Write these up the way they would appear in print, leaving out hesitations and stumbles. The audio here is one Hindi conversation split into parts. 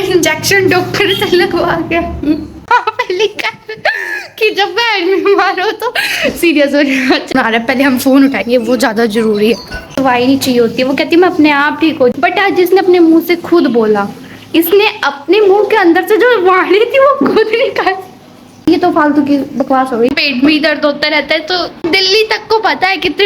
इंजेक्शन डॉक्टर से लगवा गया। पहले कि जब बहन बीमार हो तो सीरियस हो जाना। पहले हम फोन उठाएंगे, वो ज्यादा जरूरी है। दवाई नहीं चाहिए होती है, वो कहती है मैं अपने आप ठीक हो। बट आज जिसने अपने मुंह से खुद बोला, इसने अपने मुंह के अंदर से जो वाणी थी वो खुद निकाल। ये तो फालतू की बकवास हो गई। पेट में ही दर्द होता रहता है तो दिल्ली तक को पता है कितने।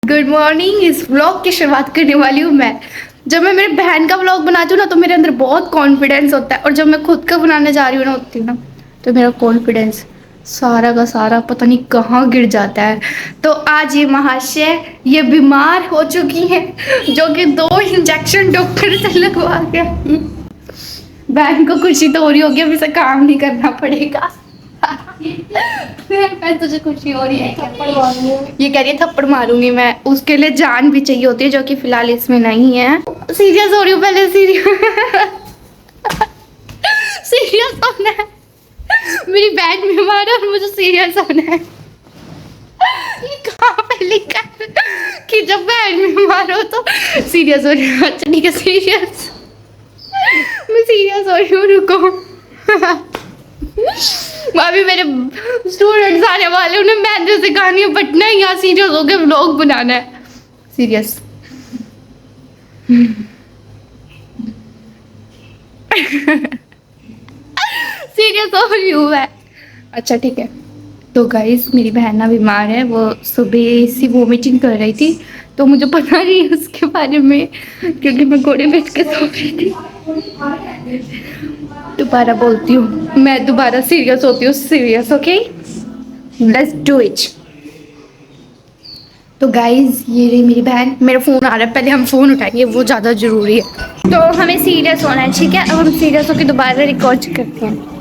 Good morning. इस व्लॉग की शुरुआत करने वाली हूँ मैं। जब मैं मेरे बहन का व्लॉग बनाती हूँ ना तो मेरे अंदर बहुत कॉन्फिडेंस होता है, और जब मैं खुद का बनाने जा रही हूँ ना होती हूँ ना तो मेरा कॉन्फिडेंस सारा का सारा पता नहीं कहाँ गिर जाता है। तो आज ये महाशय ये बीमार हो चुकी है, जो कि 2 इंजेक्शन डॉक्टर से लगवा गया। बहन को खुशी तो हो रही होगी, अब इसे काम नहीं करना पड़ेगा। मैं तुझे खुशी हो रही है? ये कह रही है थप्पड़ मारूंगी मैं। उसके लिए जान भी चाहिए होती है, जो कि फिलहाल इसमें नहीं है। सीरियस हो रही हूँ पहले। सीरियस होना है। मेरी बहन बीमार है और मुझे सीरियस होना है। ये कहाँ पे लिखा है कि जब बहन बीमार हो तो सीरियस हो रही हूँ? अच्छा ठीक है, सीरियस। मैं सीरियस हो रही हूँ, रुको। अभी मेरे स्टूडेंट्स आने वाले, उन्हें मैथ सिखानी है, बट नहीं यहाँ सीरियस हो गए व्लॉग बनाना है। सीरियस। सीरियस हो रही हूँ मैं। अच्छा ठीक है। तो गाइस मेरी बहन ना बीमार है, वो सुबह सी वोमिटिंग कर रही थी, तो मुझे पता नहीं उसके बारे में, क्योंकि मैं घोड़े बैठ के सो रही थी। दोबारा बोलती हूँ, मैं दोबारा सीरियस होती हूँ। Serious, okay, let's do it. तो गाइज ये रही मेरी बहन। मेरा फ़ोन आ रहा है, पहले हम फ़ोन उठाएंगे, वो ज़्यादा ज़रूरी है। तो हमें सीरियस होना है, ठीक है? अब हम सीरियस होकर दोबारा रिकॉर्ड करते हैं।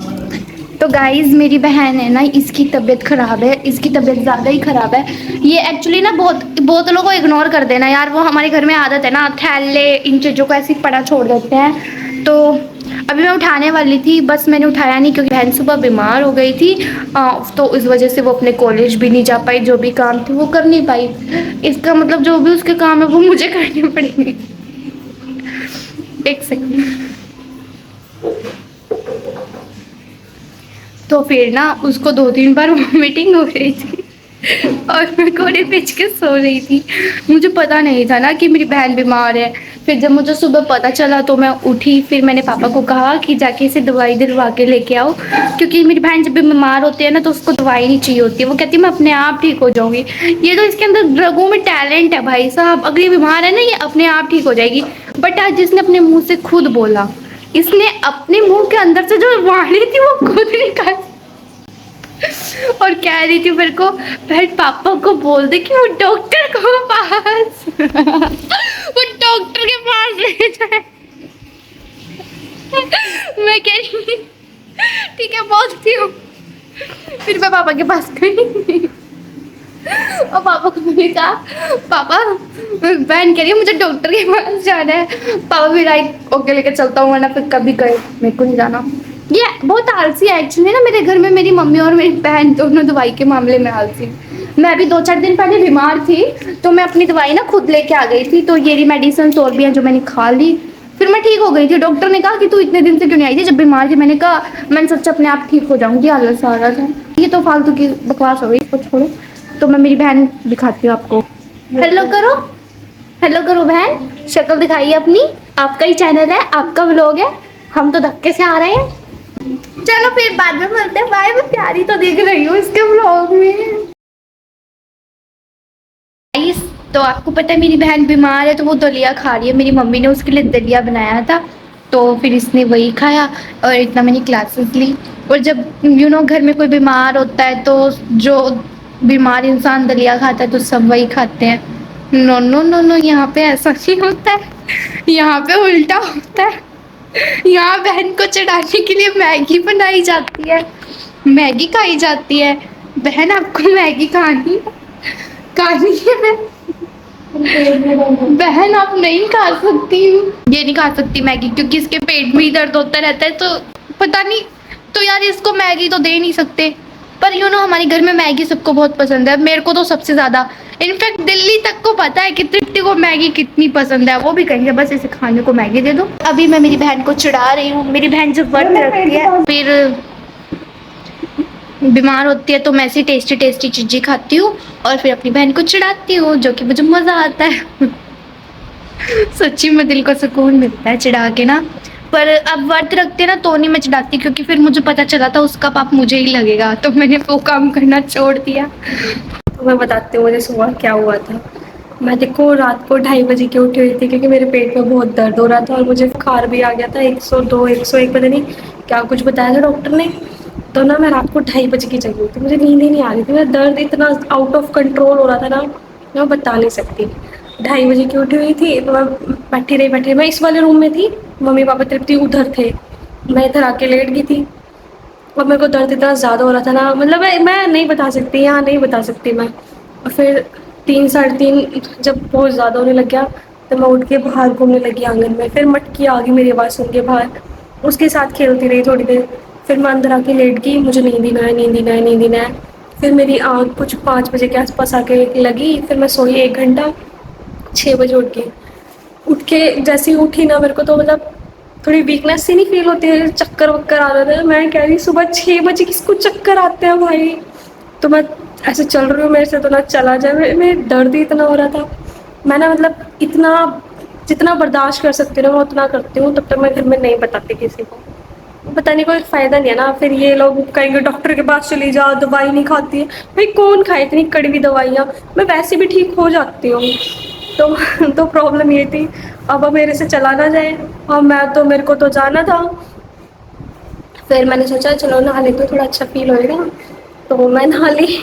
तो गाइज़ मेरी बहन है ना, इसकी तबीयत ख़राब है, इसकी तबीयत ज़्यादा ही ख़राब है। ये एक्चुअली ना बहुत लोगों को इग्नोर कर देना यार, वो हमारे घर में आदत है ना, थैले इन चीज़ों को ऐसे ही पड़ा छोड़ देते हैं। तो अभी मैं उठाने वाली थी, बस मैंने उठाया नहीं, क्योंकि बहन सुबह बीमार हो गई थी। तो इस वजह से वो अपने कॉलेज भी नहीं जा पाई, जो भी काम थे वो कर नहीं पाई। इसका मतलब जो भी उसके काम है वो मुझे करने पड़ेंगे। एक सेकंड। तो फिर ना उसको 2-3 बार वॉमिटिंग हो रही थी और मैं घोड़े बेच के सो रही थी। मुझे पता नहीं था ना कि मेरी बहन बीमार है। फिर जब मुझे सुबह पता चला तो मैं उठी, फिर मैंने पापा को कहा कि जाके इसे दवाई दिलवा के लेके आओ, क्योंकि मेरी बहन जब भी बीमार होती है ना तो उसको दवाई नहीं चाहिए होती है। वो कहती है मैं अपने आप ठीक हो जाऊंगी। ये तो इसके अंदर रगों में टैलेंट है भाई साहब। अगर ये बीमार है ना, ये अपने आप ठीक हो जाएगी। बट आज जिसने अपने मुँह से खुद बोला, इसने अपने मुँह के अंदर से जो वाणी थी वो खुद निकाल और कह रही थी मेरे को, बहन पापा को बोल दे कि वो डॉक्टर को पास वो डॉक्टर के पास ले जाए। मैं कह रही ठीक है बोलती हूँ। फिर मैं पापा के पास गई और पापा को मैंने कहा पापा बहन कह रही है मुझे डॉक्टर के पास जाना है। पापा भी राइट ओके लेके चलता हूँ, वरना फिर कभी गए मेरे को नहीं जाना। ये बहुत आलसी है एक्चुअली ना। मेरे घर में मेरी मम्मी और मेरी बहन दोनों दवाई के मामले में आलसी। मैं भी 2-4 दिन पहले बीमार थी तो मैं अपनी दवाई ना खुद लेके आ गई थी। तो ये रही मेडिसिन और भी हैं जो मैंने खा ली, फिर मैं ठीक हो गई थी। डॉक्टर ने कहा कि तू इतने दिन से क्यों नहीं आई थी जब बीमार थी? मैंने कहा मैंने सोचा अपने आप ठीक हो जाऊंगी, आलस आ रहा था। ये तो फालतू की बकवास हो गई, इसको छोड़ो। तो मैं मेरी बहन दिखाती हूँ आपको। हेलो करो, हेलो करो बहन, शक्ल दिखाइए अपनी। आपका ही चैनल है, आपका व्लॉग है, हम तो धक्के से आ रहे हैं। चलो फिर बाद में मिलते हैं, बाय। मैं प्यारी तो देख रही हूँ इसके व्लॉग में। तो आपको पता है मेरी बहन बीमार है तो वो दलिया खा रही है। मेरी मम्मी ने उसके लिए दलिया बनाया था तो फिर इसने वही खाया और इतना मैंने क्लासेस ली। और जब घर में कोई बीमार होता है तो जो बीमार इंसान दलिया खाता है तो सब वही खाते हैं। नो नो नो नो, यहाँ पे ऐसा नहीं होता है, यहाँ पे उल्टा होता है। यहाँ बहन को चढ़ाने के लिए मैगी बनाई जाती है, मैगी खाई जाती है। बहन आपको मैगी खानी है बहन आप नहीं खा सकती। ये नहीं खा सकती मैगी क्योंकि इसके पेट में ही दर्द होता रहता है, तो पता नहीं। तो यार इसको मैगी तो दे नहीं सकते, पर हमारे घर में मैगी सबको बहुत पसंद है, मेरे को तो सबसे ज्यादा। इनफैक्ट दिल्ली तक को पता है कि तिट्टी को मैगी कितनी पसंद है, वो भी कहेंगे बस इसे खाने को मैगी दे दो। अभी मैं मेरी बहन को चिढ़ा रही हूँ। मेरी बहन जब व्रत रखती है फिर बीमार होती है तो मैं ऐसी टेस्टी टेस्टी चीजें खाती हूँ और फिर अपनी बहन को चिढ़ाती हूँ, जो कि मुझे मजा आता है। सच्ची में दिल को सुकून मिलता है चिढ़ा के ना। पर अब व्रत रखते ना तो नहीं मैं चिढ़ाती, क्योंकि फिर मुझे पता चला था उसका पाप मुझे ही लगेगा, तो मैंने वो काम करना छोड़ दिया। तो मैं बताती हूँ मुझे सुबह क्या हुआ था। मैं देखो रात को 2:30 बजे की उठी हुई थी, क्योंकि मेरे पेट में बहुत दर्द हो रहा था और मुझे बुखार भी आ गया था, 102 101 पता नहीं क्या कुछ बताया था डॉक्टर ने। तो ना मैं रात को 2:30 बजे की जगी हुई थी, मुझे नींद ही नहीं आ रही थी, मेरा दर्द इतना आउट ऑफ कंट्रोल हो रहा था ना, मैं बता नहीं सकती। 2:30 बजे की उठी हुई थी तो मैं बैठी रही, मैं इस वाले रूम में थी, मम्मी पापा तृप्ति उधर थे, मैं इधर आके लेट गई थी। और मेरे को दर्द इतना ज़्यादा हो रहा था ना, मतलब मैं नहीं बता सकती, यहाँ नहीं बता सकती मैं। और फिर 3 साढ़े 3 जब बहुत ज़्यादा होने लग गया तो मैं उठ के बाहर घूमने लगी आंगन में। फिर मटकी आ गई मेरी आवाज़ सुन के बाहर, उसके साथ खेलती रही थोड़ी देर। फिर मैं अंदर आके लेट गई, मुझे नींद ही ना आए, नींद ही ना आए, नींद ही ना आए। फिर मेरी आँख कुछ 5 बजे के आसपास आके लगी, फिर मैं सोई 1 घंटा, 6 बजे उठ गई। उठ के जैसे ही उठी ना, मेरे को तो मतलब थोड़ी वीकनेस सी नहीं फील होती है, चक्कर वक्कर आ रहा था। मैं कह रही सुबह 6 बजे किसको चक्कर आते हैं भाई। तो मैं ऐसे चल रही हूँ, मेरे से तो ना चला जाए, मेरे दर्द ही इतना हो रहा था। मैं ना मतलब इतना जितना बर्दाश्त कर सकती हूँ मैं उतना करती हूँ, तब तक मैं घर में नहीं बताती किसी को। बताने का कोई फ़ायदा नहीं है ना, फिर ये लोग कहेंगे डॉक्टर के पास चली जा, दवाई नहीं खाती है। भाई कौन खाए इतनी कड़वी दवाइयाँ, मैं वैसे भी ठीक हो जाती हूँ। तो प्रॉब्लम ये थी, अब मेरे से चला ना जाए, और मेरे को तो जाना था। फिर मैंने सोचा चलो नहा ले तो थोड़ा अच्छा फील होएगा, तो मैं नहा ली।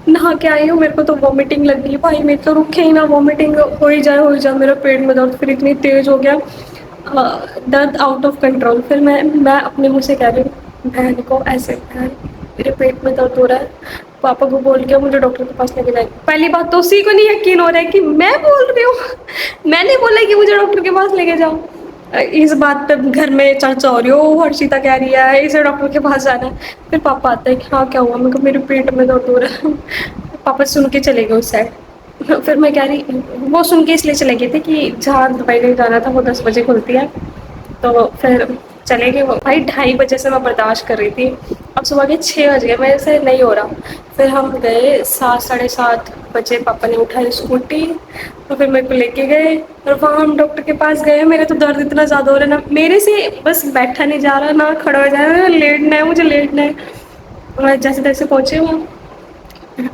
नहा के आई हूँ, मेरे को तो वॉमिटिंग लग गई भाई, मेरे तो रुके ही ना, वॉमिटिंग हो ही जाए, मेरा पेट में दर्द फिर इतनी तेज़ हो गया, दर्द आउट ऑफ कंट्रोल। फिर मैं अपने मुँह से कह रही हूँ बहन को ऐसे, बहन मेरे पेट में दर्द हो रहा है, पापा को बोल के मुझे डॉक्टर के पास लेके जाएंगे। पहली बात तो उसी को नहीं यकीन हो रहा है कि मैं बोल रही हूँ। मैंने बोला कि मुझे डॉक्टर के पास लेके जाओ। इस बात पे घर में चर्चा हो रही हो, हर्षिता कह रही है इसे डॉक्टर के पास जाना है। फिर पापा आते हैं कि हाँ क्या हुआ, मैं कहा मेरे पेट में दर्द हो रहा है। पापा सुन के चले गए उस साइड। फिर मैं कह रही, वो सुन के इसलिए चले गए थे कि जहाँ दवाई लेने जाना था वो 10 बजे खुलती है, तो फिर चले गए वो। भाई 2:30 बजे से मैं बर्दाश्त कर रही थी, अब सुबह के 6 बज गए, मेरे से नहीं हो रहा। फिर हम गए 7 साढ़े 7 बजे, पापा ने उठाई स्कूटी तो फिर मेरे को लेके गए, और वहाँ हम डॉक्टर के पास गए। मेरे तो दर्द इतना ज़्यादा हो रहा है ना, मेरे से बस बैठा नहीं जा रहा ना खड़ा हो जा रहा है, लेटना है, मुझे लेटना है। और जैसे तैसे पहुँचे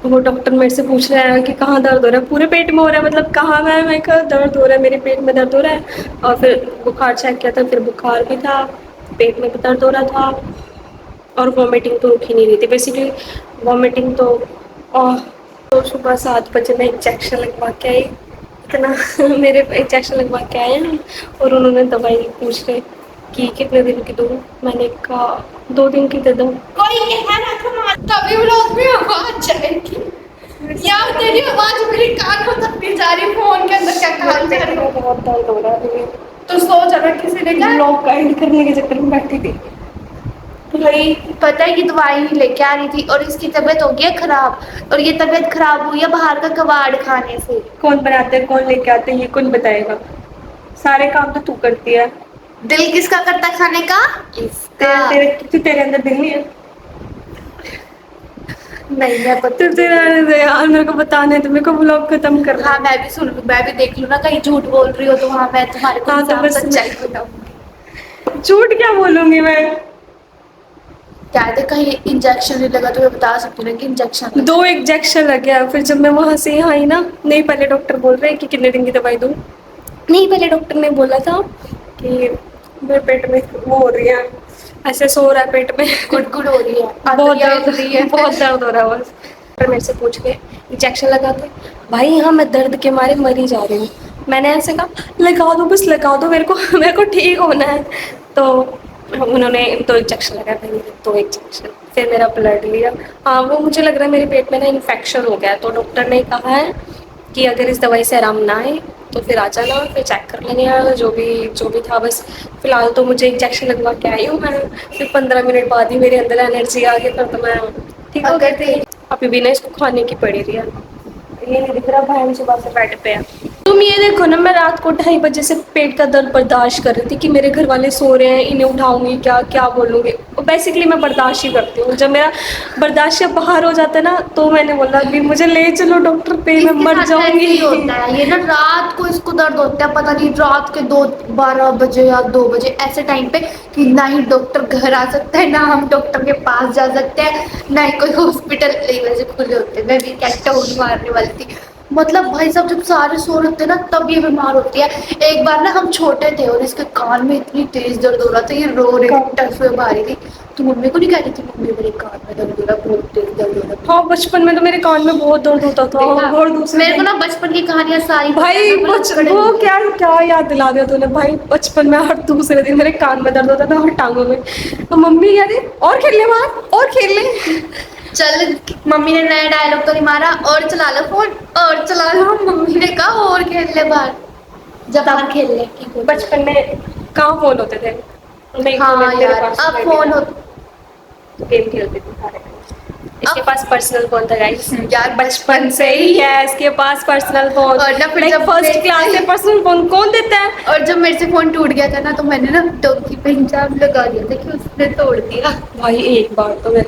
वो डॉक्टर मेरे से पूछ रहा है कि कहाँ दर्द हो रहा है, पूरे पेट में हो रहा है मतलब कहाँ में, मैं कहा दर्द हो रहा है, मेरे पेट में दर्द हो रहा है। और फिर बुखार चेक किया था, फिर बुखार भी था, पेट में भी दर्द हो रहा था, और वॉमिटिंग तो रुक ही नहीं रही थी बेसिकली, वॉमिटिंग तो। और तो सुबह 7 बजे मैं इंजेक्शन लगवा के आई, इतना मेरे इंजेक्शन लगवा के आए हैं, और उन्होंने दवाई पूछ रहे कि कितने दिन की दूँ, मैंने कहा 2 दिन की दे दो। कोई है ना तुम्हारा, तभी व्लॉग में आवाज जाएगी यार, तेरी आवाज मेरे कानों तक नहीं जा रही, फोन के अंदर क्या काम कर रही हो। बहुत दर्द हो रहा है, तो सो जाना, किसी ने कहा व्लॉग गाइड करने के चक्कर में बैठी थी। भाई पता है कि दवाई ही लेके आ रही थी और इसकी तबीयत हो गई है खराब, और ये तबीयत खराब हुई है बाहर का कबाड़ खाने से। कौन बनाते हैं, कौन लेके आते हैं, ये कौन बताएगा, सारे काम तो तू करती है। दिल किसका करता है खाने का, इसका। तेरे अंदर दिल नहीं है। नहीं मैं पता यार, मेरे को बताने तो मेरे को व्लॉग खत्म कर। हाँ मैं भी सुन लूँ, मैं भी देख लूँ ना, कहीं झूठ बोल रही हो तो वहाँ मैं तुम्हारे को सच्चाई बताऊंगी। झूठ क्या बोलूंगी मैं, क्या है कहीं इंजेक्शन नहीं लगा तो मैं बता सकती हूँ ना कि इंजेक्शन 2 इंजेक्शन लग गया। फिर जब मैं वहाँ से यहाँ आई ना, नहीं पहले डॉक्टर बोल रहे हैं कि कितने दिन की दवाई दूँ, नहीं पहले डॉक्टर ने बोला था कि मेरे पेट में वो हो रही है, ऐसे सो रहा है पेट में, गुड़गुड़ हो रही है, बहुत दर्द हो रही है, बहुत दर्द हो रहा है बस। डॉक्टर मेरे से पूछ के इंजेक्शन लगाते, भाई यहाँ मैं दर्द के मारे मरी जा रही हूँ। मैंने ऐसे कहा लगा दो बस लगा दो, मेरे को ठीक होना है। तो उन्होंने 2 इंजेक्शन लगाए, भाई 2 इंजेक्शन, फिर मेरा ब्लड लिया। हाँ वो मुझे लग रहा है मेरे पेट में ना इन्फेक्शन हो गया है, तो डॉक्टर ने कहा है कि अगर इस दवाई से आराम ना आए तो फिर आ जाना, फिर चेक कर लेंगे यार, जो भी था। बस फिलहाल तो मुझे इंजेक्शन लगवा के आई हूँ मैं, फिर 15 मिनट बाद ही मेरे अंदर एनर्जी आ गई, फिर तो मैं ठीक हो अगर गई थी। अभी भी ना इसको खाने की पड़ी रही है, ये नहीं दिख रहा भाई सुबह से बेड पे है। तुम ये देखो ना, मैं रात को 2:30 बजे से पेट का दर्द बर्दाश्त कर रही थी कि मेरे घर वाले सो रहे हैं, इन्हें उठाऊंगी क्या, क्या बोलूँगी। बेसिकली मैं बर्दाश्त ही करती हूँ, जब मेरा बर्दाश्त से बाहर हो जाता है ना तो मैंने बोला अभी मुझे ले चलो डॉक्टर पे, मैं इसके मर साथ ना ऐसे जाऊंगी। ही होता है, ये ना रात को इसको दर्द होता है, पता नहीं रात के 2-12 बजे या 2 बजे ऐसे टाइम पे, कि ना ही डॉक्टर घर आ सकता है, ना हम डॉक्टर के पास जा सकते हैं, ना ही कोई हॉस्पिटल वैसे खुले होते हैं। मैं भी क्या टोन मारने वाली थी, मतलब भाई साहब जब सारे सो रहे थे ना तब ये बीमार होती है। एक बार ना हम छोटे थे और इसके कान में इतनी तेज दर्द हो रहा था, ये रो रही थी, टस में मारी थी, तो मम्मी को नहीं कह रही थी मम्मी मेरे कान में दर्द हो रहा, बहुत तेज दर्द हो रहा। हाँ बचपन में तो मेरे कान में बहुत दर्द होता था। देखा, और दूसरे मेरे को दिन ना बचपन की कहानियां सारी पता है, भाई मैं बच लक्कड़ वो नहीं है। क्या क्या याद दिला दिया तूने भाई। बचपन में हर दूसरे दिन मेरे कान में दर्द होता था और टांगों में, तो मम्मी कहती और खेल ले बाहर, और खेल ले। चल, मम्मी ने नया डायलॉग तो नहीं मारा, और चला लो फोन, और चला लो, मम्मी ने कहा और खेल ले बाहर, जब बाहर खेल ले ठीक हो जाएगा। बचपन में कहाँ फोन होते थे, नहीं तो हाँ मेरे यार, पास अब फोन हो तो गेम खेलते थे सारे। इसके पास पर्सनल फोन था गाइस, यार बचपन से ही है इसके पास पर्सनल फोन। और ना फिर लाइक जब फर्स्ट क्लास से पर्सनल फोन कौन देता है। और जब मेरे से फोन टूट गया था ना, तो मैंने ना डॉगी पे इंजाम लगा दिया था कि उसने तोड़ दिया। भाई एक बार तो मैं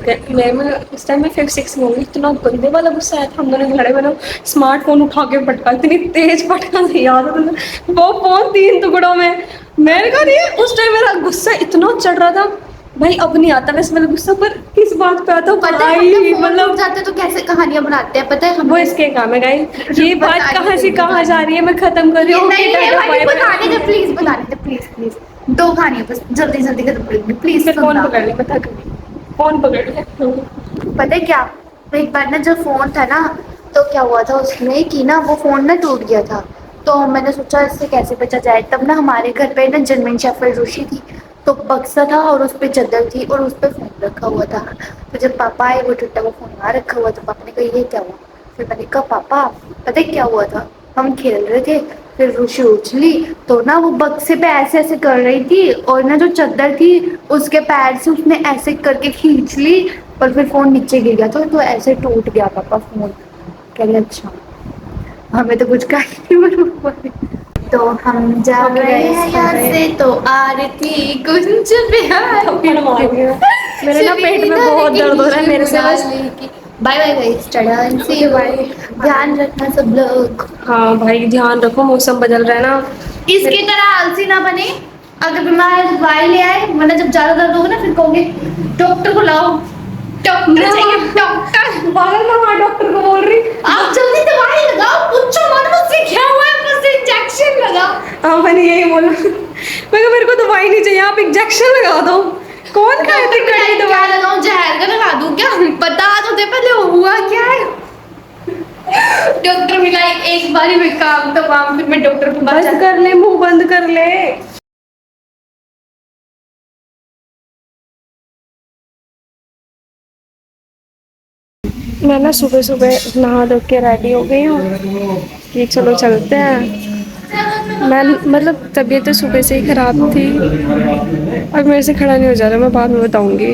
उस टाइम में 5-6 में होंगी, इतना गंदे वाला गुस्सा आया था, हम दोनों लड़े, मैंने स्मार्टफोन उठा के पटका, इतनी तेज पटका से याद है वो फोन 3 टुकड़ों में। मैंने कहा नहीं, उस टाइम मेरा गुस्सा इतना चढ़ रहा था भाई, अब नहीं आता वैसे मेरा गुस्सा, पर किस बात पे आता पता है हम भाई जब फोन टूट मतलब जाते हैं तो कैसे कहानियां बनाते हैं, पता है हम वो इसके काम है गाइस। ये बात बताने कहाँ दे, से कहाँ जा रही है, मैं खत्म कर रही हूँ। नहीं Okay, है टाटा, भाई, bye बताने दे bye। प्लीज, बताने दे प्लीज प्लीज, 2 कहानियां बस जल्दी जल्दी खत्म करेंगे प्लीज, फिर फोन सुनना। पकड़ ले, बता कर फोन पकड़ ले। पता है क्या, एक बार ना जब फोन था ना, तो क्या हुआ था उसमें कि ना वो फोन ना टूट गया था, तो मैंने सोचा इससे कैसे बचा जाए। तब ना हमारे घर पे ना जर्मन शेफर्ड रूसी थी, तो बक्सा था और उस पर चादर थी और उस पर फोन रखा हुआ था। तो जब पापा आए वो टूटा हुआ फोन वहाँ रखा हुआ, तो पापा ने कहा ये क्या हुआ। फिर मैंने कहा पापा पता है क्या हुआ था, हम खेल रहे थे, फिर रूसी उछली तो ना वो बक्से पे ऐसे ऐसे कर रही थी, और ना जो चादर थी उसके पैर से उसने ऐसे करके खींच ली, और फिर फोन नीचे गिर गया था, तो ऐसे टूट गया पापा फोन। कह रहे अच्छा, हमें तो कुछ कहा नहीं। तो हम जा Okay, रहे guys, हैं हम यहाँ गए। से, तो आरती कुंज बिहार थप्पड़ मार रही हूँ। मेरे ना पेट में बहुत दर्द हो रहा है मेरे से बस। Bye bye guys, tata and see you, bye. ध्यान रखना सब लोग। हाँ भाई ध्यान रखो, मौसम बदल रहा है ना। इसकी तरह आलसी ना बने, अगर बीमार है तो दवाई ले आए, वरना जब ज्यादा दर्द होगा ना फिर कहोगे डॉक्टर को लाओ, डॉक्टर चाहिए डॉक्टर। पागल ना मार, डॉक्टर को बोल रही। आप जल्दी दवाई लगाओ, पूछो मत मुझसे क्या हुआ है, मुझसे इंजेक्शन लगाओ। हाँ मैंने यही बोला, मैं कहा मेरे को दवाई नहीं चाहिए, आप इंजेक्शन लगा दो। कौन खाए थे कड़ी क्या दवाई। लगाऊं, जहर का लगा दूं क्या, बता तो दे पहले हुआ क्या है। डॉक्टर मिला एक बारी में काम तमाम, फिर मैं डॉक्टर के पास बंद कर ले, मुंह बंद कर ले। मैं ना सुबह सुबह नहा धो के रेडी हो गई हूँ कि चलो चलते हैं। मैं मतलब तबीयत तो सुबह से ही ख़राब थी और मेरे से खड़ा नहीं हो जा रहा, मैं बाद में बताऊँगी।